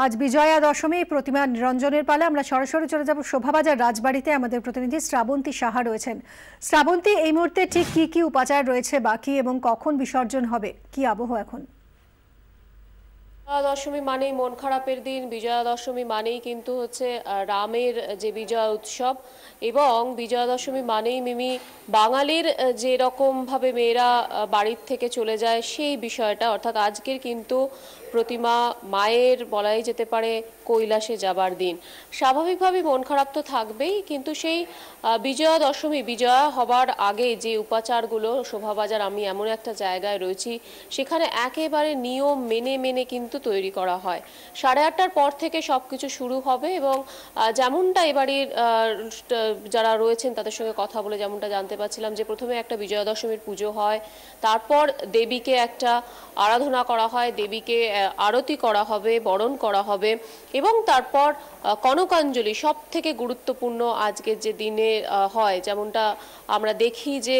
আজ বিজয়া দশমী প্রতিমা নিরঞ্জনের পালা। আমরা সরাসরি চলে যাব শোভাবাজার রাজবাড়িতে। আমাদের প্রতিনিধি শ্রাবন্তী সাহা রয়েছেন। শ্রাবন্তী, এই মুহূর্তে ঠিক কি কি উপাচার রয়েছে বাকি এবং কখন বিসর্জন হবে, কি আবহ এখন? দশমী মানেই মন খারাপের দিন। বিজয়া দশমী মানেই কিন্তু হচ্ছে রামের যে বিজয় উৎসব, এবং বিজয়া দশমী মানেই মিমি বাঙালির যে রকম ভাবে মেয়েরা বাড়ির থেকে চলে যায় সেই বিষয়টা, অর্থাৎ আজকের কিন্তু প্রতিমা মায়ের বলাই যেতে পারে কৈলাসে যাবার দিন। স্বাভাবিকভাবে মন খারাপ তো থাকবেই, কিন্তু সেই বিজয়া দশমী বিজয়া হবার আগে যে উপাচারগুলো, শোভাবাজার আমি এমন একটা জায়গায় রয়েছি সেখানে একেবারে নিয়ম মেনে মেনে কিন্তু তৈরি করা হয়। 8:30টার পর থেকে সবকিছু শুরু হবে, এবং যেমনটা এবারের যারা রয়েছেন তাদের সঙ্গে কথা বলে যেমনটা জানতে পারছিলাম যে প্রথমে একটা বিজয়া দশমীর পুজো হয়, তারপর দেবীকে একটা আরাধনা করা হয়, দেবীকে আরতি করা হবে, বরণ করা হবে, এবং তারপর কনকাঞ্জলি সব থেকে গুরুত্বপূর্ণ আজকের যে দিনে হয়। যেমনটা আমরা দেখি যে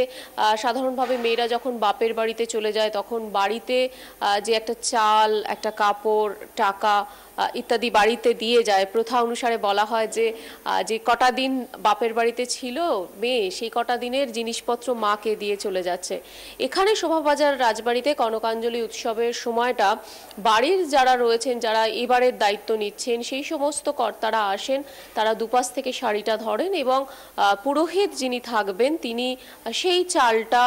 সাধারণভাবে মেয়েরা যখন বাপের বাড়িতে চলে যায় তখন বাড়িতে যে একটা চাল, একটা কাপড়, টাকা ইত্যাদি বাড়িতে দিয়ে যায়। প্রথা অনুসারে বলা হয় যে যে কটা দিন বাপের বাড়িতে ছিল মেয়ে, সেই কটা দিনের জিনিসপত্র মাকে দিয়ে চলে যাচ্ছে। এখানে শোভাবাজার রাজবাড়িতে কনকাঞ্জলি উৎসবের সময়টা বাড়ির যারা রয়েছেন, যারা এবারের দায়িত্ব নিচ্ছেন, সেই সমস্ত কর্তারা আসেন, তারা দুপাশ থেকে শাড়িটা ধরেন, এবং পুরোহিত যিনি থাকবেন তিনি সেই চালটা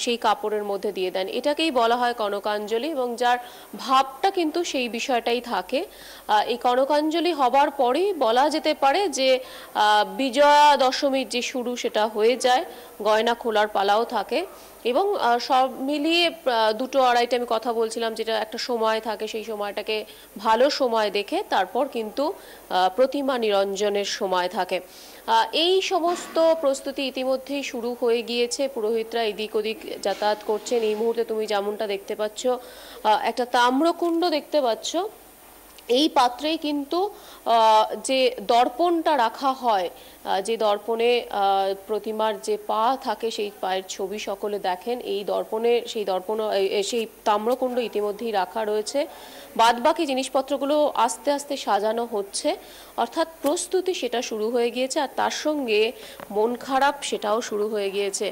সেই কাপড়ের মধ্যে দিয়ে দেন। এটাকেই বলা হয় কনকাঞ্জলি, এবং যার ভাবটা কিন্তু সেই বিষয়টাই থাকে। এই কনকাঞ্জলি হবার পরেই বলা যেতে পারে যে বিজয়া দশমীর যে শুরু সেটা হয়ে যায়। গয়না খোলার পালাও থাকে, এবং সব মিলিয়ে 2-2:30 আমি কথা বলছিলাম, যেটা একটা সময় থাকে, সেই সময়টাকে ভালো সময় দেখে তারপর কিন্তু প্রতিমা নিরঞ্জনের সময় থাকে। এই সমস্ত প্রস্তুতি ইতিমধ্যেই শুরু হয়ে গিয়েছে। পুরোহিতরা এদিক ওদিক যাতায়াত করছেন। এই মুহূর্তে তুমি যেমনটা দেখতে পাচ্ছ, একটা তাম্রকুণ্ড দেখতে পাচ্ছ। এই পাত্রেই কিন্তু যে দর্পণটা রাখা হয়, যে দর্পণে প্রতিমার যে পা থাকে সেই পায়ের ছবি সকলে দেখেন। এই দর্পণে সেই তাম্রকুণ্ড ইতিমধ্যেই রাখা রয়েছে। বাদবাকি জিনিসপত্রগুলো আস্তে আস্তে সাজানো হচ্ছে, অর্থাৎ প্রস্তুতি সেটা শুরু হয়ে গিয়েছে। আর তার সঙ্গে মন খারাপ সেটাও শুরু হয়ে গিয়েছে।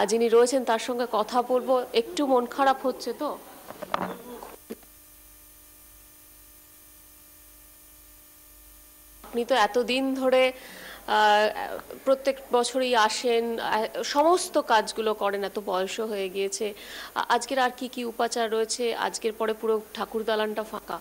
যিনি রয়েছেন তার সঙ্গে কথা বলবো। একটু মন খারাপ হচ্ছে তো? আপনি তো এতদিন ধরে প্রত্যেক বছরই আসেন, সমস্ত কাজগুলো করেন, এত বয়সও হয়ে গিয়েছে। আজকের আর কি কি উপাচার রয়েছে? আজকের পরে পুরো ঠাকুর দালানটা ফাঁকা।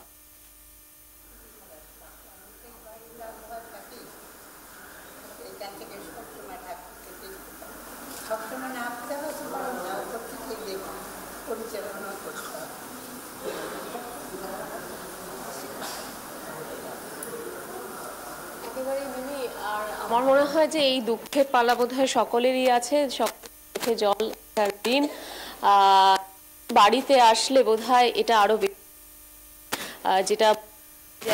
আর আমার মনে হয় যে এই দুঃখের পালা বোধহয় সকলেরই আছে। চোখে জল দিন বাড়িতে আসলে বোধহয় এটা আরো যেটা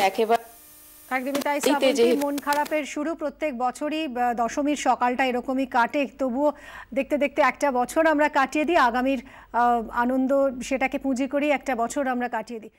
একেবারে একদমই তাই শ্রাবন্তী, মন খারাপের শুরু। প্রত্যেক বছরই দশমীর সকালটা এরকমই কাটে, তবুও দেখতে দেখতে একটা বছর আমরা কাটিয়ে দিই। আগামীর আনন্দ সেটাকে পুঁজি করেই একটা বছর আমরা কাটিয়ে দিই।